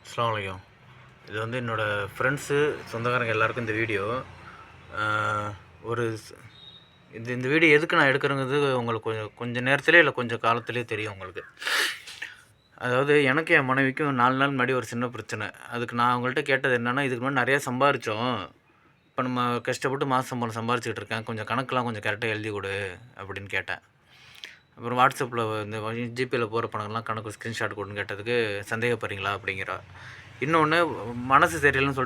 அஸ்ஸலாமு அலைக்கும். இது வந்து என்னோடய ஃப்ரெண்ட்ஸு, சொந்தக்காரங்க எல்லாருக்கும் இந்த வீடியோ. ஒரு இந்த வீடியோ எதுக்கு நான் எடுக்கிறேங்கிறது உங்களுக்கு கொஞ்சம் நேரத்திலே இல்லை கொஞ்சம் காலத்திலே தெரியும் உங்களுக்கு. அதாவது எனக்கு என் மனைவிக்கும் 4 நாள் முன்னாடி ஒரு சின்ன பிரச்சனை. அதுக்கு நான் அவங்கள்ட்ட கேட்டது என்னென்னா, இதுக்கு முன்னாடி நிறையா சம்பாரித்தோம், இப்போ நம்ம கஷ்டப்பட்டு மாத சம்பளம் சம்பாரிச்சுக்கிட்டு இருக்கேன், கொஞ்சம் கணக்கெலாம் கொஞ்சம் கரெக்டாக எழுதி கொடு அப்படின்னு கேட்டேன். அப்புறம் வாட்ஸ்அப்பில் இந்த ஜிபேயில் போகிற பணங்கள்லாம் கணக்கு ஸ்க்ரீன்ஷாட் கொடுன்னு கேட்டதுக்கு சந்தேகப்படுறீங்களா அப்படிங்கிறா. இன்னொன்று மனசு சரியில்லைன்னு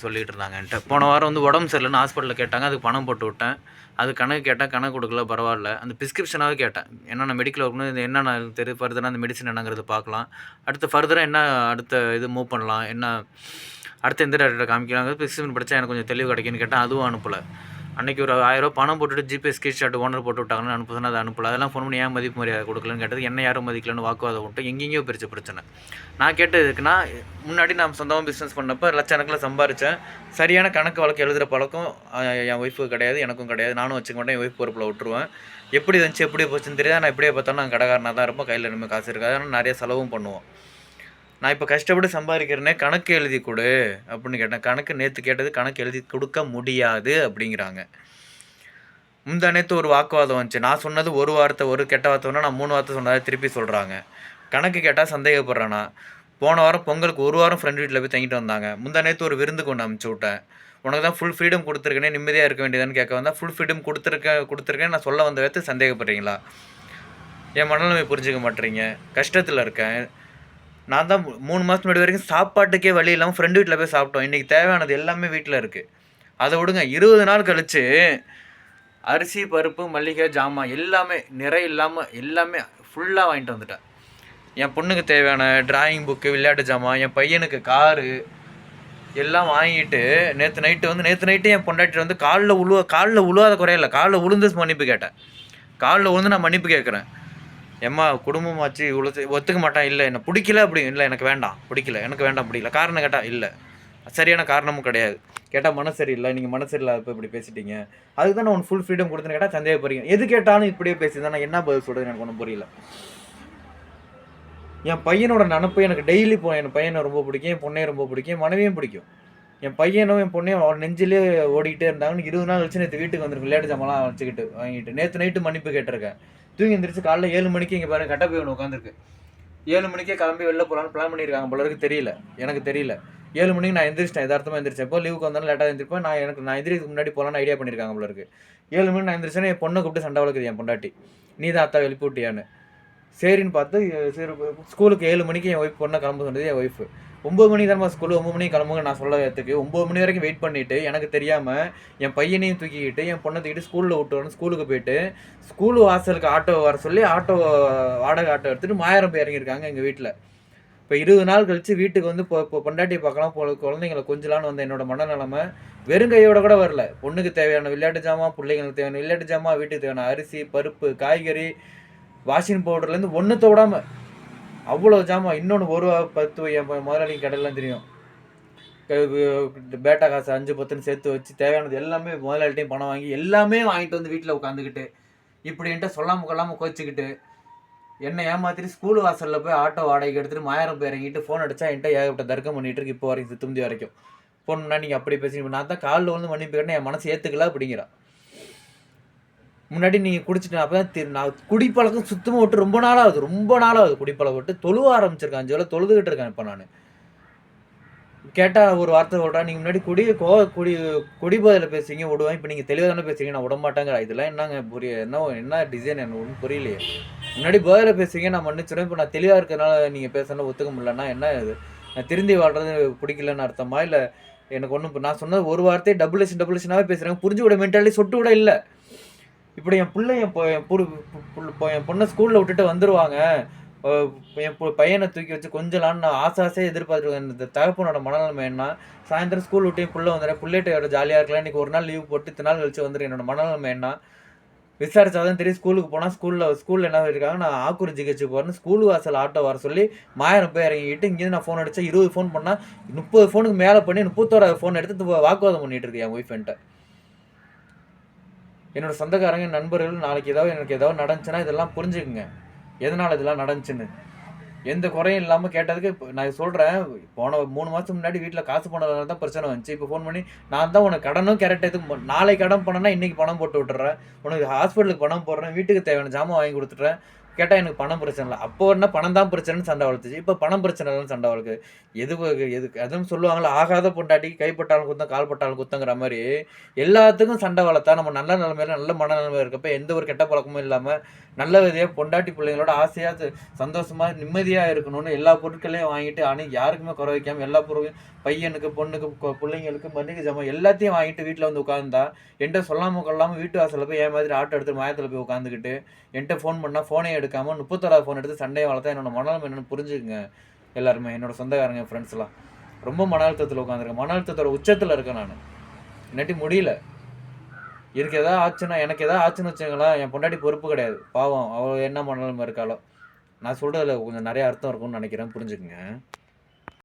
சொல்லிகிட்டு இருந்தாங்க என்கிட்ட. போன வாரம் வந்து உடம்பு சரியில்லைன்னு ஹாஸ்பிட்டலில் கேட்டாங்க, அதுக்கு பணம் போட்டு விட்டேன். அது கணக்கு கேட்டேன், கணக்கு கொடுக்கல, பரவாயில்ல. அந்த ப்ரிஸ்கிரிப்ஷனாகவே கேட்டேன், என்னென்ன மெடிக்கல் ஒர்க்னு இது என்னென்ன தெரியும், ஃபர்தராக அந்த மெடிசன் என்னங்கிறது பார்க்கலாம், அடுத்து ஃபர்தராக என்ன அடுத்த இது மூவ் பண்ணலாம், என்ன அடுத்து எந்த டாக்டரை காமிக்கலாங்கிறது ப்ரிஸ்கிரிப்ஷன் படித்தா எனக்கு கொஞ்சம் தெளிவு கிடைக்குன்னு கேட்டேன். அதுவும் அனுப்பலை. அன்றைக்கி ஒரு 1000 ரூபா பணம் போட்டுட்டு ஜிபே ஸ்க்ரீன்ஷாட் ஓனர் போட்டு விட்டாங்கன்னு அனுப்புதுன்னா அதை அனுப்பலை. அதெல்லாம் ஃபோன் பண்ணி ஏன் மதிப்பு மரியாதை கொடுக்கலன்னு கேட்டது, என்ன யாரும் மதிக்கலன்னு வாக்குவாதம் விட்டு எங்கெங்கேயோ பிரிச்ச பிரச்சனை. நான் கேட்டது இருக்குன்னா, முன்னாடி நான் சொந்தமாக பிஸ்னஸ் பண்ணப்போ லட்சக்கணக்கில் சம்பாரித்தேன். சரியான கணக்கு வழக்கு எழுதுகிற பழக்கம் என் ஒய்ஃபுக்கு கிடையாது, எனக்கும் கிடையாது. நானும் வச்சுக்க மாட்டேன், என் ஒய்ஃப் பொறுப்பில் விட்டுருவேன். எப்படி இருந்துச்சு எப்படி போச்சுன்னு தெரியாது. நான் எப்படியே பார்த்தாலும் நான் கடைக்காரனாக தான் இருப்போம், கையில் இனிமேல் காசு இருக்காது. அதனால் நிறைய செலவும் பண்ணுவோம். நான் இப்போ கஷ்டப்பட்டு சம்பாதிக்கிறேனே, கணக்கு எழுதி கொடு அப்படின்னு கேட்டேன். கணக்கு நேற்று கேட்டது கணக்கு எழுதி கொடுக்க முடியாது அப்படிங்கிறாங்க. முந்தா நேற்று ஒரு வாக்குவாதம் வந்துச்சு. நான் சொன்னது ஒரு வார்த்தை, ஒரு கெட்ட வார்த்தை நான் 3 வார்த்தை சொன்னதை திருப்பி சொல்கிறாங்க. கணக்கு கேட்டால் சந்தேகப்படுறேன்னா. போன வாரம் பொங்கலுக்கு ஒரு வாரம் ஃப்ரெண்ட் வீட்டில் போய் தங்கிட்டு வந்தாங்க. முந்தா நேற்று ஒரு விருந்துக்கு ஒன்று அனுப்பிச்சி விட்டேன். உனக்கு தான் ஃபுல் ஃப்ரீடம் கொடுத்துருக்கேனே, நிம்மதியாக இருக்க வேண்டியதான்னு கேட்க வந்தால், ஃபுல் ஃப்ரீடம் கொடுத்துருக்கேன் நான் சொல்ல வந்த வேற்று சந்தேகப்படுறீங்களா? என் மனநிலைமை புரிஞ்சுக்க மாட்டேறீங்க. கஷ்டத்தில் இருக்கேன். நான் தான் 3 மாதம் முன்னாடி வரைக்கும் சாப்பாட்டுக்கே வழி இல்லாமல் ஃப்ரெண்டு வீட்டில் போய் சாப்பிட்டோம். இன்றைக்கி தேவையானது எல்லாமே வீட்டில் இருக்குது. அதை விடுங்க, 20 நாள் கழித்து அரிசி, பருப்பு, மல்லிகை, ஜாமான் எல்லாமே நிறை இல்லாமல் எல்லாமே ஃபுல்லாக வாங்கிட்டு வந்துட்டேன். என் பொண்ணுக்கு தேவையான டிராயிங் புக்கு, விளையாட்டு ஜாமான், என் பையனுக்கு காரு எல்லாம் வாங்கிட்டு நேற்று நைட்டு என் பொண்டாட்டி வந்து காலில் உழுவாத குறையில்லை, காலில் உளுந்து மன்னிப்பு கேட்டேன். காலில் உளுந்து நான் மன்னிப்பு கேட்குறேன். எம்மா குடும்பமாச்சு இவ்வளோ ஒத்துக்க மாட்டான், இல்லை என்னை பிடிக்கல அப்படி, இல்லை எனக்கு வேண்டாம் பிடிக்கல, எனக்கு வேண்டாம் பிடிக்கல. காரணம் கேட்டால் இல்லை, சரியான காரணமும் கிடையாது. கேட்டால் மனசு சரியில்லை, நீங்கள் மனசு சரியில்லாத இப்படி பேசிட்டீங்க, அதுக்கு தான் நான் ஒன்று ஃபுல் ஃப்ரீடம் கொடுத்துன்னு கேட்டால் சந்தேகப்படுறீங்க. எது கேட்டாலும் இப்படியே பேசிதான் நான் என்ன பதில் சொல்கிறது எனக்கு ஒன்றும் புரியல. என் பையனோட நினப்பு எனக்கு டெய்லி என் பையனை ரொம்ப பிடிக்கும், என் பொண்ணையும் ரொம்ப பிடிக்கும், என் மனைவியும் பிடிக்கும். என் பையனும் என் பொண்ணையும் அவன் நெஞ்சிலே ஓடிக்கிட்டே இருந்தாங்கன்னு 20 நாள் கழிச்சு நேற்று வீட்டுக்கு வந்துருக்கு. விளையாட்டு ஜாமான்லாம் வச்சுக்கிட்டு வாங்கிட்டு நேற்று நைட்டு மன்னிப்பு கேட்டிருக்கேன். தூங்கி எந்திரிச்சு காலைல 7 மணிக்கு இங்கே பாருங்கள் கட்ட போய் ஒன்று உட்காந்துருக்கு. 7 மணிக்கே கிளம்பி வெளில போகலான்னு பிளான் பண்ணியிருக்காங்க போல இருக்கு. தெரியல, எனக்கு தெரியல. 7 மணிக்கு நான் எந்திரிச்சிட்டேன், யதார்த்தமாக எந்திரிச்சேன். இப்போ லீவுக்கு வந்தாலும் லேட்டாக எந்திரிப்பேன். நான் எந்திரிக்கு முன்னாடி போகலான்னு ஐடியா பண்ணியிருக்காங்க போல இருக்கு. 7 மணிக்கு நான் எந்திரிச்சேன்னா என் பொண்ணை கூப்பிட்டு சண்டை வளர்க்குது என் பொண்டாட்டி, நீ தான் அத்தா எழுப்பி விட்டியான்னு. சரின்னு பார்த்து சரி ஸ்கூலுக்கு 7 மணிக்கு என் ஒய்ஃப் பொண்ணை கிளம்ப சொன்னது என் ஒய்ஃபு. 9 மணிக்கு தான் ஸ்கூலு, 9 மணிக்கு கிளம்புங்க நான் சொல்லத்துக்கு 9 மணி வரைக்கும் வெயிட் பண்ணிவிட்டு எனக்கு தெரியாமல் என் பையனையும் தூக்கிக்கிட்டு என் பொண்ணை தூக்கிட்டு ஸ்கூலில் விட்டு ஸ்கூலுக்கு போயிட்டு ஸ்கூலு வாசலுக்கு ஆட்டோ வர சொல்லி வாடகை ஆட்டோ எடுத்துகிட்டு மாயிரம் போய் இறங்கியிருக்காங்க எங்கள் வீட்டில். இப்போ 20 நாள் கழித்து வீட்டுக்கு வந்து இப்போ பொண்டாட்டியை பார்க்கலாம், குழந்தைங்களை கொஞ்சலான்னு வந்த என்னோட மனநிலைமை வெறுங்கையோட கூட வரல. பொண்ணுக்கு தேவையான விளையாட்டு ஜாமான், பிள்ளைங்களுக்கு தேவையான விளையாட்டு ஜாமான், வீட்டுக்கு தேவையான அரிசி, பருப்பு, காய்கறி, வாஷிங் பவுடர்லேருந்து ஒன்றுத்த விடாமல் அவ்வளோ ஜாமான். இன்னொன்று 1 என் முதலாளி கடையெல்லாம் தெரியும், பேட்டா காசு 5 10ன்னு சேர்த்து வச்சு தேவையானது எல்லாமே முதலாளிட்டையும் பணம் வாங்கி எல்லாமே வாங்கிட்டு வந்து வீட்டில் உட்காந்துக்கிட்டு இப்படி என்கிட்ட சொல்லாமல் கொள்ளாமல் கோச்சிக்கிட்டு என்னை ஏமாத்திட்டு ஸ்கூல் வாசலில் போய் ஆட்டோ வாடகைக்கு எடுத்துகிட்டு மாயிரம் போய் இறங்கிட்டு ஃபோன் அடித்தா என்கிட்ட ஏகப்பட்ட தர்க்கம் பண்ணிகிட்டு இருக்கு. இப்போ வரைக்கும் தும்பி வரைக்கும் ஃபோன் பண்ணால் நீங்கள் அப்படி பேசி நான் தான் காலில் வந்து மன்னிப்பு கேட்டேன், என் மனசு ஏற்றுக்கல அப்படிங்கிறான். முன்னாடி நீங்கள் குடிச்சிட்டேன் அப்போ தான் நான் குடிப்பழக்கம் சுத்தமாக விட்டு ரொம்ப நாளாகுது குடிப்பழக்கம் விட்டு தொழுவ ஆரம்பிச்சிருக்கேன். 5 வேளை தொழுதுகிட்டு இருக்கேன். இப்போ நான் கேட்டால் ஒரு வார்த்தை சொல்கிறேன், நீங்கள் முன்னாடி குடிபோதையில் பேசுவீங்க விடுவேன், இப்போ நீங்கள் தெளிவாக தானே பேசுவீங்க நான் விட மாட்டேங்கிற. இதெல்லாம் என்னங்க என்ன டிசைன் என்ன ஒன்றும் புரியலையே. முன்னாடி போதையில் பேசுவீங்க நான் மன்னிச்சிடுவேன், இப்போ நான் தெளிவாக இருக்கிறதுனால நீங்கள் பேசணும் ஒத்துக்க முடியலன்னா என்ன இது, நான் திருந்தி வாழ்றது பிடிக்கலன்னு அர்த்தமா? இல்லை எனக்கு ஒன்றும் இப்போ நான் சொன்னது ஒரு வார்த்தையே டபுளேஷனாகவே பேசுகிறாங்க, புரிஞ்சு விட மென்டாலிட்டி சொட்டு கூட இல்லை. இப்படி என் பிள்ளை என் பொண்ணை ஸ்கூலில் விட்டுட்டு வந்துடுவாங்க, என் பையனை தூக்கி வச்சு கொஞ்சலான்னு நான் ஆசையாக எதிர்பார்த்துருக்கேன். இந்த தகப்பனோட மனநிலைமை என்ன, சாயந்தரம் ஸ்கூல் விட்டு என் பிள்ளை வந்துடுறேன், பிள்ளைகிட்ட ஜாலியாக இருக்கலாம், இன்றைக்கி ஒரு நாள் லீவ் போட்டு இத்தனை நாள் கழிச்சு வந்துடுறேன். என்னோட மனநிலைமை என்ன விசாரிச்சாதான் தெரியும். ஸ்கூலுக்கு போனால் ஸ்கூலில் என்ன இருக்காங்க, நான் ஆக்கூர் ஜிஹெச்சு போகிறேன்னு ஸ்கூல் வாசல் ஆட்டோ வர சொல்லி மாயிரம் போய் இறங்கிட்டு இங்கேருந்து நான் ஃபோன் அடித்தா 20 ஃபோன் பண்ணால் 30 ஃபோனுக்கு மேலே பண்ணி 31வது ஃபோன் எடுத்து வாக்குவாதம் பண்ணிகிட்டு இருக்கேன் என் ஒய்ஃப் என்கிட்ட. என்னோட சொந்தக்காரங்க நண்பர்கள் நாளைக்கு எனக்கு ஏதாவது நடந்துச்சுன்னா இதெல்லாம் புரிஞ்சுக்குங்க, எதனால் இதெல்லாம் நடந்துச்சுன்னு. எந்த குறையும் இல்லாமல் கேட்டதுக்கு இப்போ நான் சொல்கிறேன். போன 3 மாதத்துக்கு முன்னாடி வீட்டில் காசு பணம் தான் பிரச்சனை வந்துச்சு. இப்போ ஃபோன் பண்ணி நான் தான் உனக்கு கடனும் கரெக்ட் எதுக்கு நாளைக்கு கடன் பண்ணேன்னா இன்றைக்கி பணம் போட்டு விட்டுறேன். உனக்கு ஹாஸ்பிட்டலுக்கு பணம் போடுறேன், வீட்டுக்கு தேவையான ஜாமான் வாங்கி கொடுத்துட்றேன். கேட்டால் எனக்கு பணம் பிரச்சனை இல்லை. அப்போ என்ன பணம் தான் பிரச்சனைன்னு சண்டை வளர்த்துச்சு. இப்போ பணம் பிரச்சனை இல்லைன்னு சண்டை வளர்க்குது. எதுக்கு அதுவும் சொல்லுவாங்களா, ஆகாத பொண்டாட்டிக்கு கைப்பட்டாலும் குத்தம் கால் பட்டாலும் குத்தங்கிற மாதிரி எல்லாத்துக்கும் சண்டை வளர்த்தா நம்ம நல்ல நிலைமையில நல்ல மனநிலைமையில் இருக்கப்ப எந்த ஒரு கெட்ட பழக்கமும் இல்லாமல் நல்ல விதையாக பொண்டாட்டி பிள்ளைங்களோட ஆசையாக சந்தோஷமாக நிம்மதியாக இருக்கணும்னு எல்லா பொருட்களையும் வாங்கிட்டு யாருக்குமே குறை வைக்காமல் எல்லா பொருளும் பையனுக்கு பொண்ணுக்கு பிள்ளைங்களுக்கு மல்லிகை ஜாமான் எல்லாத்தையும் வாங்கிட்டு வீட்டில் வந்து உட்காந்துருந்தா என்கிட்ட சொல்லாமல் கொள்ளாமல் வீட்டு வாசலில் போய் மாதிரி ஆட்டோ எடுத்து மாயத்தில் போய் உட்காந்துக்கிட்டு என்கிட்ட ஃபோன் பண்ணால் ஃபோனே எடுக்காமல் 31வது ஃபோன் எடுத்து சண்டையை வளர்த்தா என்னோட மனநிலைமை என்னென்னு புரிஞ்சுக்குங்க. எல்லாருமே என்னோட சொந்தக்காரங்க ஃப்ரெண்ட்ஸ்லாம் ரொம்ப மன அழுத்தத்தில் உட்காந்துருக்கேன். மன அழுத்தத்தோட உச்சத்தில் இருக்கேன் நான். இல்லாட்டி முடியல. எனக்கு எதாவது ஆச்சுன்னு வச்சுங்களேன், என் பொண்டாட்டி பொறுப்பு கிடையாது. பாவம் அவள் என்ன மனநிலைமை இருக்காளோ. நான் சொல்கிறதுல கொஞ்சம் நிறைய அர்த்தம் இருக்கும்னு நினைக்கிறேன், புரிஞ்சுக்குங்க.